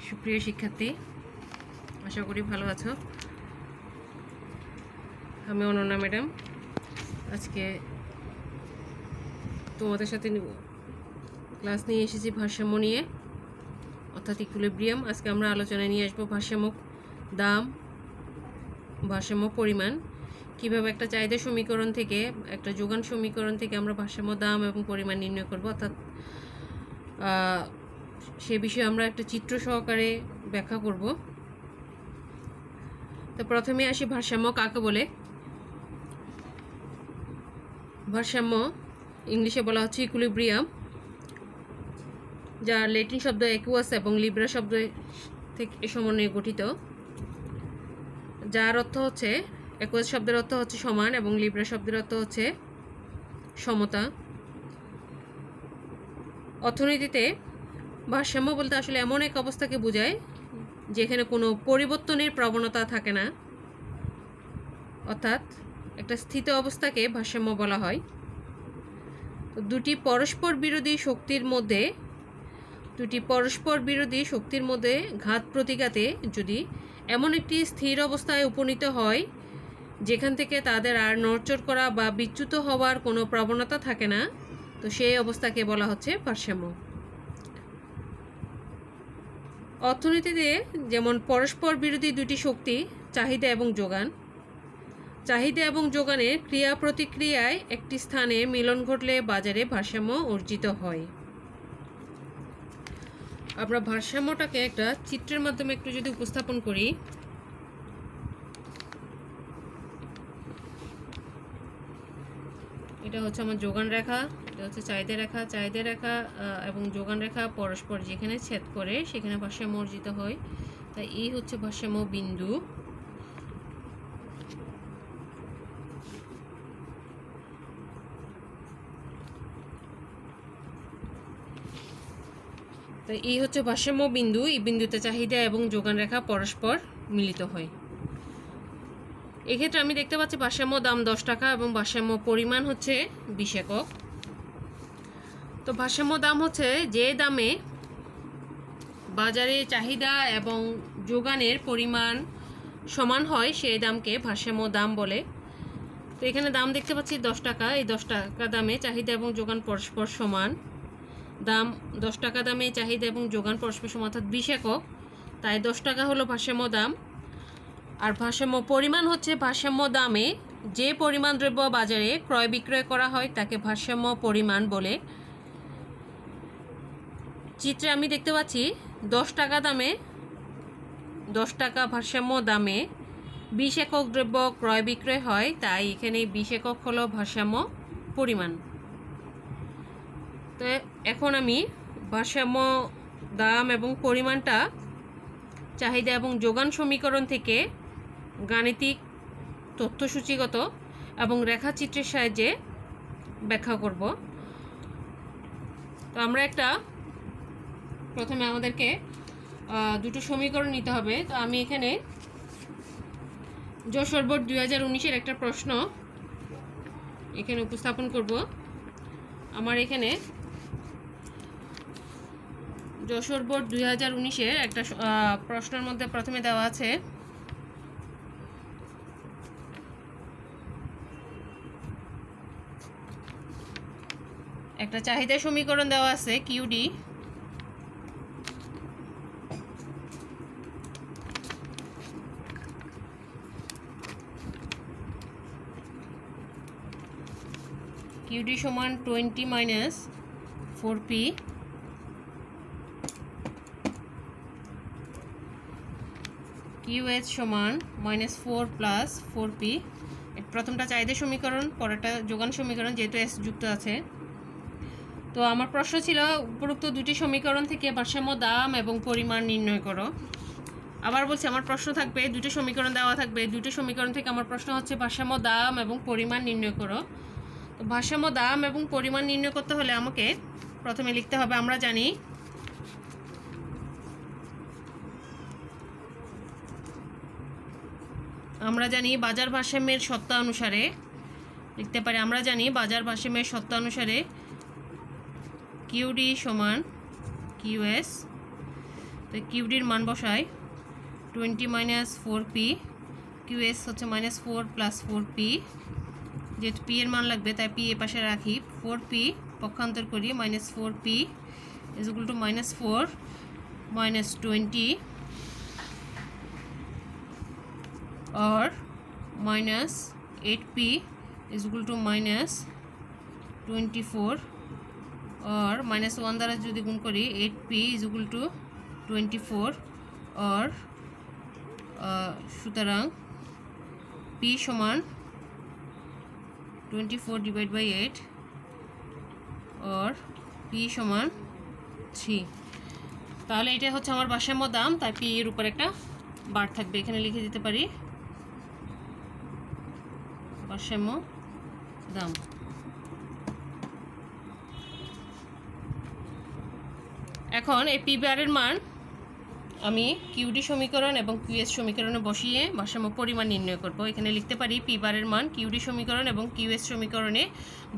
সুপ্রিয় শিক্ষার্থী, আশা করি ভালো আছো। আমি অনন্যা ম্যাডাম আজকে তোমাদের সাথে ক্লাস নিয়ে এসেছি ভারসাম্য নিয়ে, অর্থাৎ ইকুইলিব্রিয়াম। আজকে আমরা আলোচনায় নিয়ে আসবো ভারসাম্য দাম, ভারসাম্য পরিমাণ, কিভাবে একটা চাহিদা সমীকরণ থেকে, একটা যোগান সমীকরণ থেকে আমরা ভারসাম্য দাম এবং পরিমাণ নির্ণয় করব, অর্থাৎ সে বিষয়ে আমরা একটা চিত্র সহকারে ব্যাখ্যা করব। তো প্রথমে আসি, ভারসাম্য কাকে বলে। ভারসাম্য ইংলিশে বলা হচ্ছে ইকুইলিব্রিয়াম, যা ল্যাটিন শব্দ একুয়াস এবং লিব্রা শব্দ থেকে সমন্বয়ে গঠিত, যার অর্থ হচ্ছে, একুয়াস শব্দের অর্থ হচ্ছে সমান এবং লিব্রা শব্দের অর্থ হচ্ছে সমতা। অর্থনীতিতে ভারসাম্য বলতে আসলে এমন এক অবস্থাকে বোঝায় যেখানে কোনো পরিবর্তনের প্রবণতা থাকে না, অর্থাৎ একটা স্থিত অবস্থাকে ভারসাম্য বলা হয়। দুটি পরস্পর বিরোধী শক্তির মধ্যে ঘাত প্রতিঘাতে যদি এমন একটি স্থির অবস্থায় উপনীত হয় যেখান থেকে তাদের আর নড়চড় করা বা বিচ্যুত হওয়ার কোনো প্রবণতা থাকে না, তো সেই অবস্থাকে বলা হচ্ছে ভারসাম্য। অর্থনীতিতে যেমন পরস্পর বিরোধী দুটি শক্তি, চাহিদা এবং যোগান, চাহিদা এবং যোগানের ক্রিয়া প্রতিক্রিয়ায় একটি স্থানে মিলন ঘটলে বাজারে ভারসাম্য অর্জিত হয়। আমরা ভারসাম্যটাকে একটা চিত্রের মাধ্যমে একটু যদি উপস্থাপন করি, এটা হচ্ছে আমার যোগান রেখা, এটা হচ্ছে চাহিদা রেখা। চাহিদা রেখা এবং যোগান রেখা পরস্পর যেখানে ছেদ করে সেখানে ভারসাম্য অর্জিত হয়, তাই এই হচ্ছে ভারসাম্য বিন্দু। তো এই হচ্ছে ভারসাম্য বিন্দু, এই বিন্দুতে চাহিদা এবং যোগান রেখা পরস্পর মিলিত হয়। এক্ষেত্রে আমি দেখতে পাচ্ছি ভারসাম্য দাম 10 টাকা এবং ভারসাম্য পরিমাণ হচ্ছে 20 একক। তো ভারসাম্য দাম হচ্ছে যে দামে বাজারে চাহিদা এবং যোগানের পরিমাণ সমান হয়, সেই দামকে ভারসাম্য দাম বলে। তো এখানে দাম দেখতে পাচ্ছি 10 টাকা, এই 10 টাকা দামে চাহিদা এবং যোগান পরস্পর সমান। দাম 10 টাকা দামে চাহিদা এবং যোগান পরস্পর সমান, অর্থাৎ 20 একক, তাই 10 টাকা হলো ভারসাম্য দাম। আর ভারসাম্য পরিমাণ হচ্ছে ভারসাম্য দামে যে পরিমাণ দ্রব্য বাজারে ক্রয় বিক্রয় করা হয় তাকে ভারসাম্য পরিমাণ বলে। চিত্রে আমি দেখতে পাচ্ছি 10 টাকা দামে, 10 টাকা ভারসাম্য দামে 20 একক দ্রব্য ক্রয় বিক্রয় হয়, তাই এখানে 20 একক হলো ভারসাম্য পরিমাণ। তো এখন আমি ভারসাম্য দাম এবং পরিমাণটা চাহিদা এবং যোগান সমীকরণ থেকে গাণিতিক, তথ্যসূচিগত এবং রেখাচিত্রের সাহায্যে ব্যাখ্যা করব। তো আমরা প্রথমে আমাদেরকে দুটো সমীকরণ নিতে হবে। তো আমি এখানে যশোর বোর্ড 2019-এর একটা প্রশ্ন এখানে উপস্থাপন করব। আমার এখানে যশোর বোর্ড 2019-এর একটা প্রশ্নের মধ্যে প্রথমে দেওয়া আছে একটা চাহিদা সমীকরণ দেওয়া আছে কিউডি, কিউডি সমান 20 - 4p, কিউএস সমান -4 + 4p। প্রথমটা চাহিদা সমীকরণ, পরেরটা যোগান সমীকরণ, যেহেতু এস যুক্ত আছে। তো আমার প্রশ্ন ছিল উপরোক্ত দুটি সমীকরণ থেকে ভারসাম্য দাম এবং পরিমাণ নির্ণয় করো। আবার বলছি, আমার প্রশ্ন থাকবে, দুটো সমীকরণ দেওয়া থাকবে, দুটো সমীকরণ থেকে আমার প্রশ্ন হচ্ছে ভারসাম্য দাম এবং পরিমাণ নির্ণয় করো। তো ভারসাম্য দাম এবং পরিমাণ নির্ণয় করতে হলে আমাকে প্রথমে লিখতে হবে, আমরা জানি বাজার ভারসাম্যের সত্তা অনুসারে লিখতে পারি, আমরা জানি বাজার ভারসাম্যের সত্তা অনুসারে কিউডি সমান কিউএস। তো তো কিউডির মান বসাই 20 মাইনাস 4p, কিউএস হচ্ছে -4 প্লাস 4p, যেহেতু পি এর মান লাগবে তাই পি এ পাশে রাখি, 4p পক্ষান্তর করি -4p is equal to -4 minus 20 or minus 8p is equal to -24 or -1 দ্বারা যদি গুণ করি 8p is equal to 24 or সুতরাং p সমান 24 divided by 8 or p সমান 3। তাহলে এটা হচ্ছে আমার ভারসাম্য দাম, তাই p এর উপর একটা বার থাকবে, এখানে লিখে দিতে পারি ভারসাম্য দাম। এখন এই পি বারের মান আমি কিউডি সমীকরণ এবং কিউএস সমীকরণে বসিয়ে ভারসাম্য পরিমাণ নির্ণয় করব। এখানে লিখতে পারি পি বারের মান কিউডি সমীকরণ এবং কিউএস সমীকরণে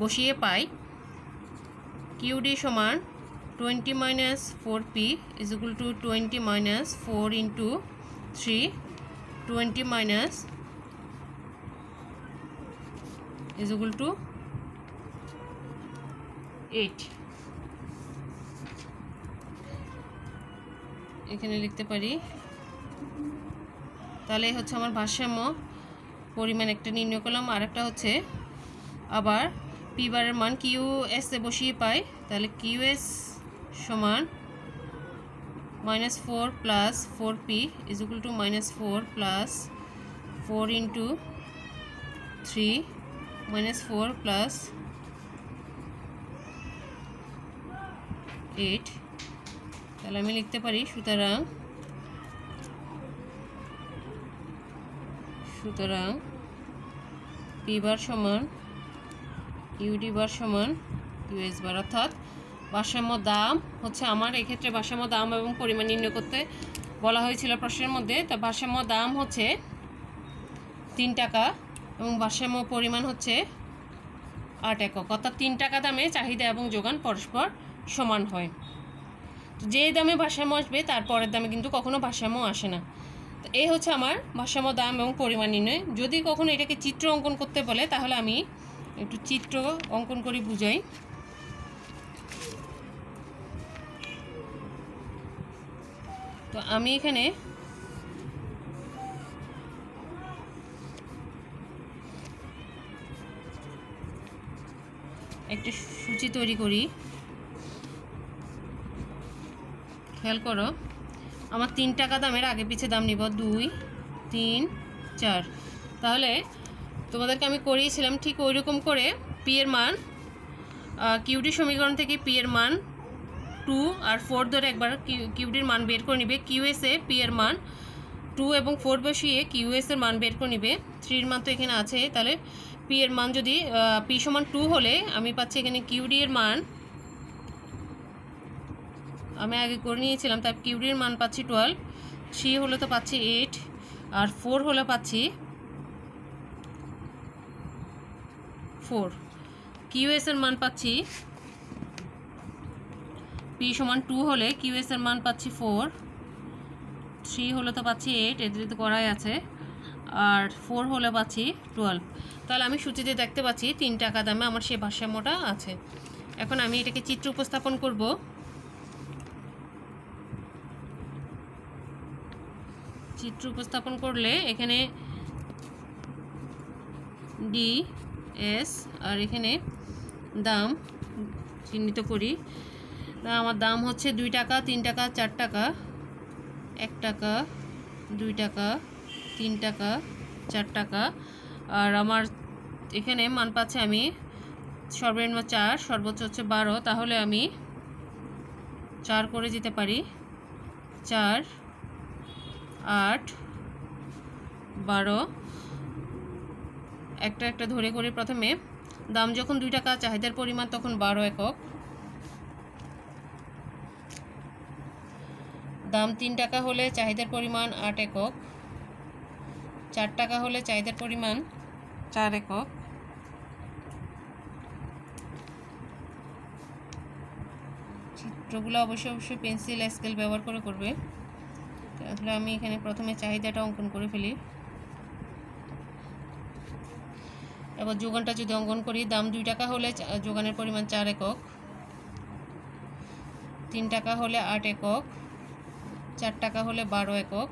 বসিয়ে পাই কিউডি সমান 20 minus 4p is equal to 20 minus 4 into 3, 20 minus is equal to 8। এখানে লিখতে পারি, তাহলে হচ্ছে আমার ভারসাম্য পরিমাণ একটা নির্ণয় করলাম। আর একটা হচ্ছে আবার পি বারের মান কিউএস এ বসিয়ে পাই, তাহলে কিউএস সমান -4 plus 4p is equal to -4 plus 4 into 3 -4 plus 8। তাহলে আমি লিখতে পারি সুতরাং পি বার সমান কিউডি বার সমান কিউএস বার, অর্থাৎ ভারসাম্য দাম হচ্ছে আমার এক্ষেত্রে ভারসাম্য দাম এবং পরিমাণ নির্ণয় করতে বলা হয়েছিল প্রশ্নের মধ্যে। তা ভারসাম্য দাম হচ্ছে 3 টাকা এবং ভারসাম্য পরিমাণ হচ্ছে 8 একক, অর্থাৎ 3 টাকা দামে চাহিদা এবং যোগান পরস্পর সমান হয়। তো যে দামে ভারসাম্য আসবে তার পরের দামে কিন্তু কখনো ভারসাম্য আসে না। তো এই হচ্ছে আমার ভারসাম্য দাম এবং পরিমাণ নির্ণয়। যদি কখনো এটাকে চিত্র অঙ্কন করতে বলে তাহলে আমি একটু চিত্র অঙ্কন করে বুঝাই। তো আমি এখানে একটা সূচি তৈরি করি, খেয়াল করো আমার 3 টাকা দামের আগে পিছে দাম নিব 2, 3, 4। তাহলে তোমাদেরকে আমি করিয়েছিলাম ঠিক ওই রকম করে পি এর মান কিউডি সমীকরণ থেকে পি এর মান 2 আর 4 ধরে একবার কিউডির মান বের করে নিবে, কিউএস এ পি এর মান 2 এবং 4 বসিয়ে কিউএস এর মান বের করে নিবে। 3 এর মান তো এখানে আছে, তাহলে পি এর মান যদি পি সমান 2 হলে আমি পাচ্ছি এখানে কিউডি এর মান আমি আগে করে নিয়েছিলাম, তাই কিউডির মান পাচ্ছি 12, 3 হলে তো পাচ্ছি 8 আর 4 হলে পাচ্ছি 4। কিউএস এর মান পাচ্ছি পি সমান 2 হলে কিউএস এর মান পাচ্ছি 4, 3 হলে তো পাচ্ছি 8, এদের তো করাই আছে, আর 4 হলে পাচ্ছি 12। তাহলে আমি সূচিতে দেখতে পাচ্ছি 3 টাকা দামে আমার সেই ভারসাম্যটা আছে। এখন আমি এটাকে চিত্র উপস্থাপন করব। চিত্র উপস্থাপন করলে এখানে ডি এস আর এখানে দাম চিহ্নিত করি। আমার দাম হচ্ছে 2 টাকা, 3 টাকা, 4 টাকা, 1 টাকা, 2 টাকা, 3 টাকা, 4 টাকা। আর আমার এখানে মান পাচ্ছে আমি সর্বনিম্ন 4, সর্বোচ্চ হচ্ছে 12। তাহলে আমি 4 করে যেতে পারি, 4, 8, 12 একটা একটা ধরে করে প্রথমে দাম যখন 2 টাকা, চাহিদার পরিমাণ তখন 12 একক, দাম 3 টাকা হলে চাহিদার পরিমাণ 8 একক, 4 টাকা হলে চাহিদার পরিমাণ 4 একক, চিত্রগুলো অবশ্যই পেন্সিল স্কেল ব্যবহার করে করবে। তাহলে আমি এখানে প্রথমে চাহিদাটা অঙ্কন করে ফেলি। এবার যোগানটা যদি অঙ্কন করি, দাম 2 টাকা হলে যোগানের পরিমাণ 4 একক, 3 টাকা হলে 8 একক, 4 টাকা হলে 12 একক,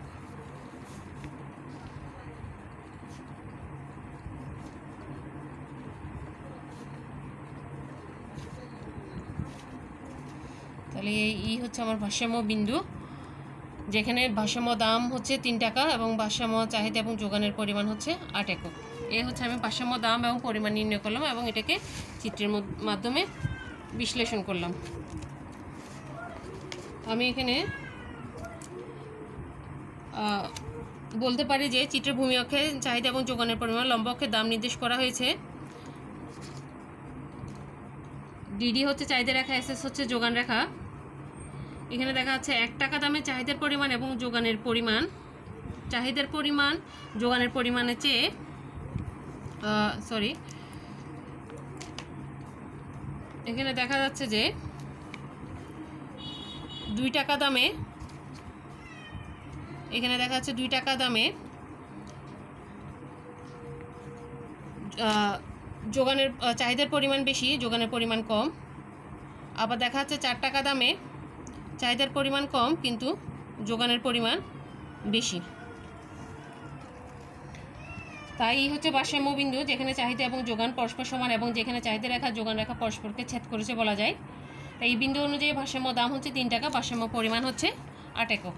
তাহলে এই হচ্ছে আমার ভারসাম্য বিন্দু, যেখানে ভারসাম্য দাম হচ্ছে 3 টাকা এবং ভারসাম্য চাহিদা এবং যোগানের পরিমাণ হচ্ছে 8 একক। এই হচ্ছে আমি ভারসাম্য দাম এবং পরিমাণ নির্ণয় করলাম এবং এটাকে চিত্রের মাধ্যমে বিশ্লেষণ করলাম। আমি এখানে বলতে পারি যে চিত্রের ভূমি অক্ষে চাহিদা এবং যোগানের পরিমাণ, লম্ব অক্ষে দাম নির্দেশ করা হয়েছে। ডিডি হচ্ছে চাহিদা রেখা, এসএস হচ্ছে যোগান রেখা। এখানে দেখা যাচ্ছে 1 টাকা দামে চাহিদার পরিমাণ এবং যোগানের পরিমাণ, চাহিদার পরিমাণ যোগানের পরিমাণের চেয়ে এখানে দেখা যাচ্ছে যে 2 টাকা দামে, এখানে দেখা যাচ্ছে 2 টাকা দামে যোগানের চাহিদার পরিমাণ বেশি, যোগানের পরিমাণ কম। আবার দেখা যাচ্ছে 4 টাকা দামে চাহিদার পরিমাণ কম কিন্তু যোগানের পরিমাণ বেশি। তাই হচ্ছে ভারসাম্য বিন্দু, যেখানে চাহিদা এবং যোগান পরস্পর সমান এবং যেখানে চাহিদা রেখা যোগান রেখা পরস্পরকে ছেদ করেছে বলা যায়। তাই এই বিন্দু অনুযায়ী ভারসাম্য দাম হচ্ছে 3 টাকা, ভারসাম্য পরিমাণ হচ্ছে 8 একক।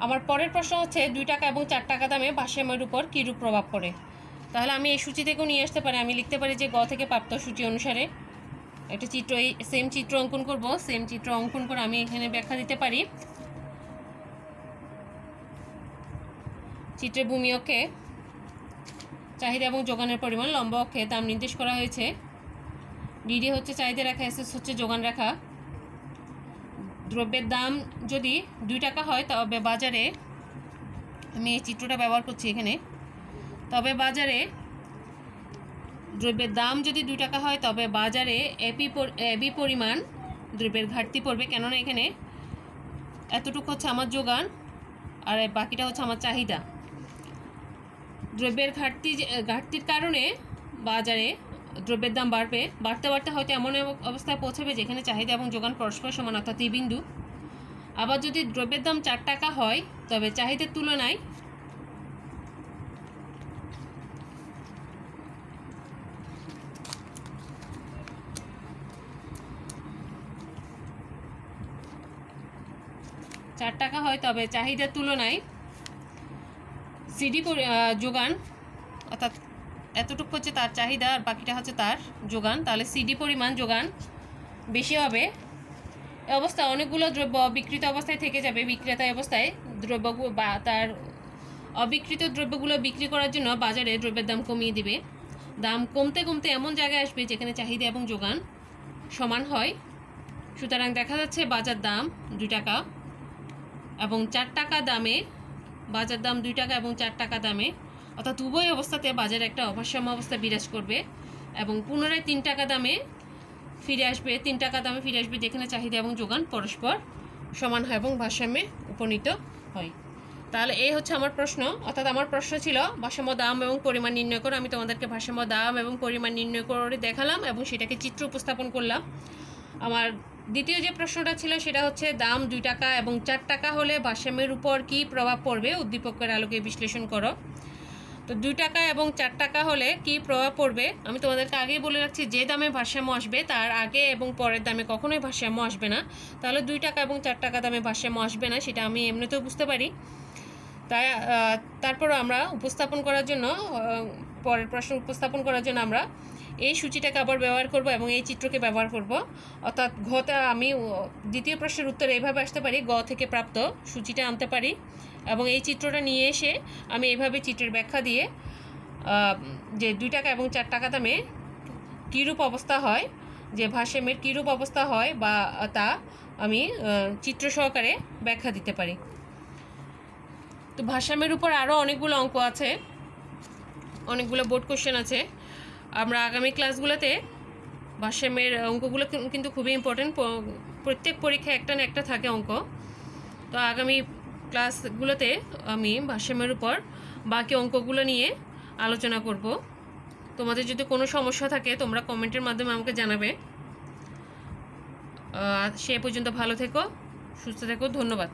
আমার পরের প্রশ্ন হচ্ছে 2 টাকা এবং 4 টাকা দামে ভারসাম্যের উপর কীরূপ প্রভাব পড়ে। তাহলে আমি এই সূচি থেকেও নিয়ে আসতে পারি। আমি লিখতে পারি যে গ থেকে প্রাপ্ত সূচি অনুসারে একটা চিত্র, এই সেম চিত্র অঙ্কন করব। সেম চিত্র অঙ্কন করে আমি এখানে ব্যাখ্যা দিতে পারি। চিত্রের ভূমি অক্ষে চাহিদা এবং যোগানের পরিমাণ, লম্ব অক্ষে দাম নির্দেশ করা হয়েছে। ডিডি হচ্ছে চাহিদা রেখা, এসএস হচ্ছে যোগান রেখা। দ্রব্যের দাম যদি 2 টাকা হয় তবে বাজারে, আমি এই চিত্রটা ব্যবহার করছি এখানে, তবে বাজারে দ্রব্যের দাম যদি 2 টাকা হয় তবে বাজারে এবি পরিমাণ দ্রব্যের ঘাটতি পড়বে, কেননা এখানে এতটুকু হচ্ছে আমার যোগান আর বাকিটা হচ্ছে আমার চাহিদা। দ্রব্যের ঘাটতির কারণে বাজারে দ্রব্যের দাম বাড়তে বাড়তে হয়তো এমন অবস্থায় পৌঁছাবে যেখানে চাহিদা এবং যোগান পরস্পর সমান, অর্থাৎ এই বিন্দু। আবার যদি দ্রব্যের দাম 4 টাকা হয় তবে চাহিদার তুলনায় চাহিদার তুলনায় সিডি যোগান, অর্থাৎ এতটুকু হচ্ছে তার চাহিদা আর বাকিটা হচ্ছে তার যোগান, তাহলে সিডি পরিমাণ যোগান বেশি হবে। এই অবস্থায় অনেকগুলো দ্রব্য বিকৃত অবস্থায় থেকে যাবে। বিক্রেতা অবস্থায় দ্রব্যগুলো বা তার অবিকৃত দ্রব্যগুলো বিক্রি করার জন্য বাজারে দ্রব্যের দাম কমিয়ে দিবে। দাম কমতে কমতে এমন জায়গায় আসবে যেখানে চাহিদা এবং যোগান সমান হয়। সুতরাং দেখা যাচ্ছে বাজার দাম 2 টাকা এবং 4 টাকা দামে, বাজার দাম 2 টাকা এবং 4 টাকা দামে, অর্থাৎ উভয় অবস্থাতে বাজারে একটা অভারসাম্য অবস্থা বিরাজ করবে এবং পুনরায় 3 টাকা দামে ফিরে আসবে। 3 টাকা দামে ফিরে আসবে যেখানে চাহিদা এবং যোগান পরস্পর সমান হয় এবং ভারসাম্যে উপনীত হয়। তাহলে এই হচ্ছে আমার প্রশ্ন, অর্থাৎ আমার প্রশ্ন ছিল ভারসাম্য দাম এবং পরিমাণ নির্ণয় করে। আমি তোমাদেরকে ভারসাম্য দাম এবং পরিমাণ নির্ণয় করে দেখালাম এবং সেটাকে চিত্র উপস্থাপন করলাম। আমার দ্বিতীয় যে প্রশ্নটা ছিল সেটা হচ্ছে দাম 2 টাকা এবং 4 টাকা হলে ভারসাম্যের উপর কী প্রভাব পড়বে, উদ্দীপকের আলোকে বিশ্লেষণ করো। তো 2 টাকা এবং 4 টাকা হলে কী প্রভাব পড়বে আমি তোমাদেরকে আগেই বলে রাখছি, যে দামে ভারসাম্য আসবে তার আগে এবং পরের দামে কখনোই ভারসাম্য আসবে না। তাহলে 2 টাকা এবং 4 টাকা দামে ভারসাম্য আসবে না, সেটা আমি এমনিতেও বুঝতে পারি। তাই তারপরও আমরা উপস্থাপন করার জন্য, পরের প্রশ্ন উপস্থাপন করার জন্য আমরা এই সূচিটাকে আবার ব্যবহার করব এবং এই চিত্রকে ব্যবহার করব। অর্থাৎ ঘতে আমি দ্বিতীয় প্রশ্নের উত্তরে এইভাবে আসতে পারি, গ থেকে প্রাপ্ত সূচিটা আনতে পারি এবং এই চিত্রটা নিয়ে এসে আমি এইভাবে চিত্রের ব্যাখ্যা দিয়ে যে 2 টাকা এবং 4 টাকা দামে কীরূপ অবস্থা হয়, যে ভারসাম্যের কীরূপ অবস্থা হয় বা তা আমি চিত্র সহকারে ব্যাখ্যা দিতে পারি। তো ভারসাম্যের উপর আরও অনেকগুলো অঙ্ক আছে, অনেকগুলো বোর্ড কোশ্চেন আছে। আমরা আগামী ক্লাসগুলোতে ভারসাম্যের অঙ্কগুলো কিন্তু খুবই ইম্পর্টেন্ট, প্রত্যেক পরীক্ষায় একটা না একটা থাকে অঙ্ক। তো আগামী ক্লাসগুলোতে আমি ভারসাম্যের উপর বাকি অঙ্কগুলো নিয়ে আলোচনা করব। তোমাদের যদি কোনো সমস্যা থাকে তোমরা কমেন্টের মাধ্যমে আমাকে জানাবে। সে পর্যন্ত ভালো থেকো, সুস্থ থেকো, ধন্যবাদ।